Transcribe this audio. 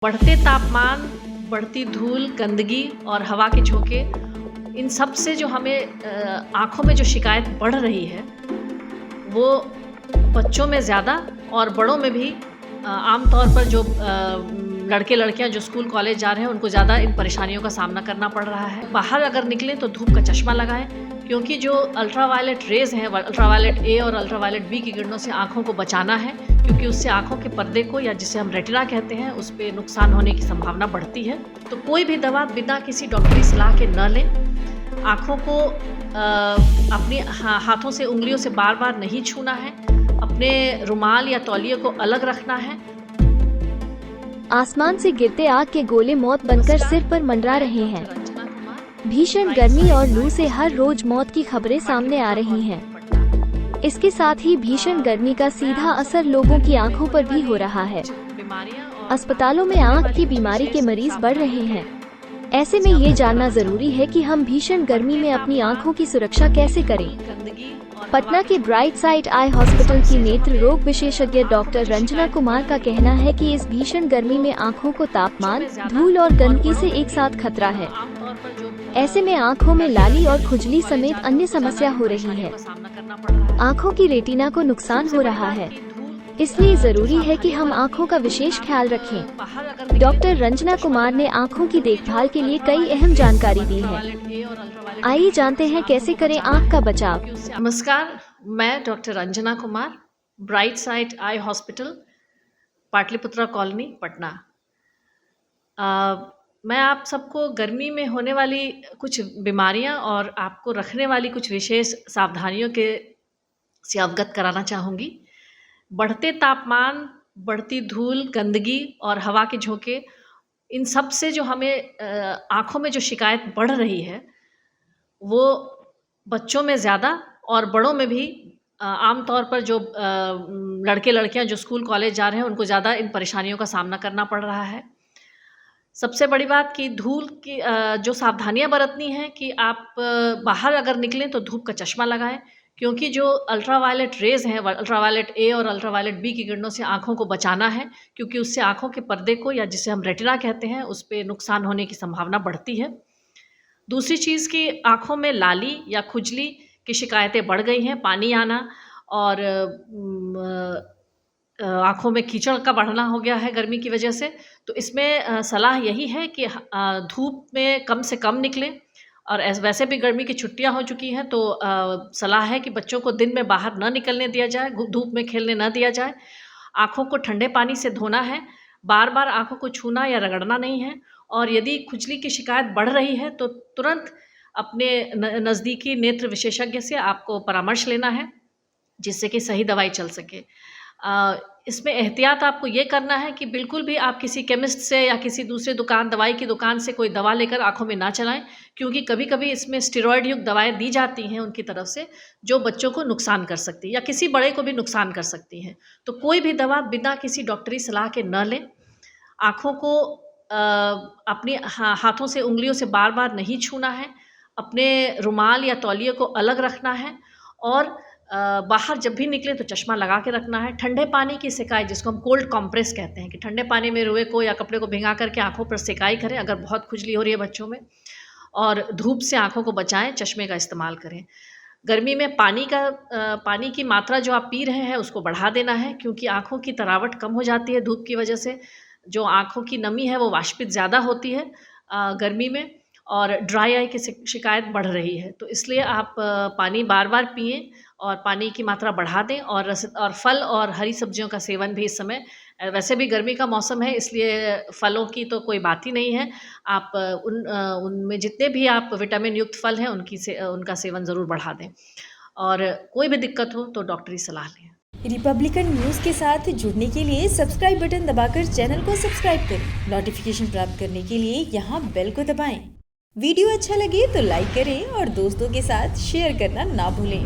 बढ़ते तापमान, बढ़ती धूल, गंदगी और हवा के झोंके, इन सब से जो हमें आँखों में जो शिकायत बढ़ रही है, वो बच्चों में ज़्यादा और बड़ों में भी आम तौर पर जो लड़के-लड़कियाँ जो स्कूल कॉलेज जा रहे हैं, उनको ज़्यादा इन परेशानियों का सामना करना पड़ रहा है। बाहर अगर निकलें तो धूप का चश्मा लगाएँ, क्योंकि जो अल्ट्रावायलेट रेज़ हैं, अल्ट्रावायलेट ए और अल्ट्रावायलेट बी की किरणों से आँखों को बचाना है, क्योंकि उससे आँखों के पर्दे को, या जिसे हम रेटिना कहते हैं, उस पे नुकसान होने की संभावना बढ़ती है। तो कोई भी दवा बिना किसी डॉक्टरी सलाह के न लें। आँखों को अपनी हाथों से, उंगलियों से बार-बार नहीं छूना है। अपने रुमाल या तौलिए को अलग रखना है। आसमान से गिरते आग के गोले मौत बनकर सिर पर मंडरा रहे हैं। भीषण गर्मी और लू से हर रोज मौत की खबरें सामने आ रही हैं। इसके साथ ही भीषण गर्मी का सीधा असर लोगों की आंखों पर भी हो रहा है। अस्पतालों में आंख की बीमारी के मरीज बढ़ रहे हैं। ऐसे में ये जानना जरूरी है कि हम भीषण गर्मी में अपनी आंखों की सुरक्षा कैसे करें। पटना के ब्राइट साइड आई हॉस्पिटल की नेत्र रोग विशेषज्ञ डॉक्टर रंजना कुमार का कहना है कि इस भीषण गर्मी में आंखों को तापमान, धूल और गंदगी से एक साथ खतरा है। ऐसे में आंखों में लाली और खुजली समेत अन्य समस्या हो रही है। आंखों की रेटिना को नुकसान हो रहा है, इसलिए जरूरी है कि हम आंखों का विशेष ख्याल रखें। डॉक्टर रंजना कुमार ने आंखों की देखभाल के लिए कई अहम जानकारी दी है। आइए जानते हैं कैसे करें आंख का बचाव। नमस्कार, मैं doctor Ranjana Kumar, bright side eye hospital, Pataliputra colony, Patna. मैं आप सबको गर्मी में होने वाली कुछ बीमारियां और आपको रखने वाली कुछ विशेष सावधानियों से अवगत कराना चाहूँगी। बढ़ते तापमान, बढ़ती धूल, गंदगी और हवा के झोंके, इन सब से जो हमें आँखों में जो शिकायत बढ़ रही है, वो बच्चों में ज़्यादा और बड़ों में भी आम तौर पर जो लड़के-लड़कियाँ जो स्कूल कॉलेज जा रहे हैं, उनको ज़्यादा इन परेशानियों का सामना करना पड़ रहा है। सबसे बड़ी बात कि धूल की जो सावधानियाँ बरतनी हैं कि आप बाहर अगर निकलें तो धूप का चश्मा लगाएँ, क्योंकि जो अल्ट्रावायलेट रेज़ हैं, अल्ट्रावायलेट ए और अल्ट्रावायलेट बी की किरणों से आँखों को बचाना है, क्योंकि उससे आँखों के पर्दे को, या जिसे हम रेटिना कहते हैं, उस पे नुकसान होने की संभावना बढ़ती है। दूसरी चीज़ कि आँखों में लाली या खुजली की शिकायतें बढ़ गई हैं, पानी आना और आँखों में कीचड़ का बढ़ना हो गया है गर्मी की वजह से। तो इसमें सलाह यही है कि धूप में कम से कम निकलें, और वैसे भी गर्मी की छुट्टियाँ हो चुकी हैं, तो सलाह है कि बच्चों को दिन में बाहर न निकलने दिया जाए, धूप में खेलने न दिया जाए। आँखों को ठंडे पानी से धोना है, बार-बार आँखों को छूना या रगड़ना नहीं है, और यदि खुजली की शिकायत बढ़ रही है तो तुरंत अपने नज़दीकी नेत्र विशेषज्ञ से आपको परामर्श लेना है, जिससे कि सही दवाई चल सके। इसमें एहतियात आपको ये करना है कि बिल्कुल भी आप किसी केमिस्ट से या किसी दूसरे दवाई की दुकान से कोई दवा लेकर आँखों में ना चलाएँ, क्योंकि कभी-कभी इसमें स्टेरॉइड युक्त दवाएँ दी जाती हैं उनकी तरफ से, जो बच्चों को नुकसान कर सकती है या किसी बड़े को भी नुकसान कर सकती हैं। तो कोई भी दवा बिना किसी डॉक्टरी सलाह के न लें। आँखों को अपनी हाथों से, उंगलियों से बार-बार नहीं छूना है। अपने रुमाल या तौलिए को अलग रखना है, और बाहर जब भी निकले तो चश्मा लगा के रखना है। ठंडे पानी की सेकाई, जिसको हम कोल्ड कंप्रेस कहते हैं, कि ठंडे पानी में रुए को या कपड़े को भिंगा करके आँखों पर सेकाई करें अगर बहुत खुजली हो रही है बच्चों में, और धूप से आँखों को बचाएँ, चश्मे का इस्तेमाल करें। गर्मी में पानी की मात्रा जो आप पी रहे हैं उसको बढ़ा देना है, क्योंकि आँखों की तरावट कम हो जाती है धूप की वजह से। जो आँखों की नमी है वो वाष्पित ज़्यादा होती है गर्मी में, और ड्राई आई की शिकायत बढ़ रही है। तो इसलिए आप पानी बार-बार पिएँ और पानी की मात्रा बढ़ा दें, और फल और हरी सब्जियों का सेवन भी इस समय, वैसे भी गर्मी का मौसम है, इसलिए फलों की तो कोई बात ही नहीं है। आप उनमें जितने भी आप विटामिन युक्त फल हैं उनका सेवन ज़रूर बढ़ा दें, और कोई भी दिक्कत हो तो डॉक्टरी सलाह लें। रिपब्लिकन न्यूज़ के साथ जुड़ने के लिए सब्सक्राइब बटन दबाकर चैनल को सब्सक्राइब करें। नोटिफिकेशन प्राप्त करने के लिए यहाँ बेल को दबाएं। वीडियो अच्छा लगे तो लाइक करें और दोस्तों के साथ शेयर करना ना भूलें।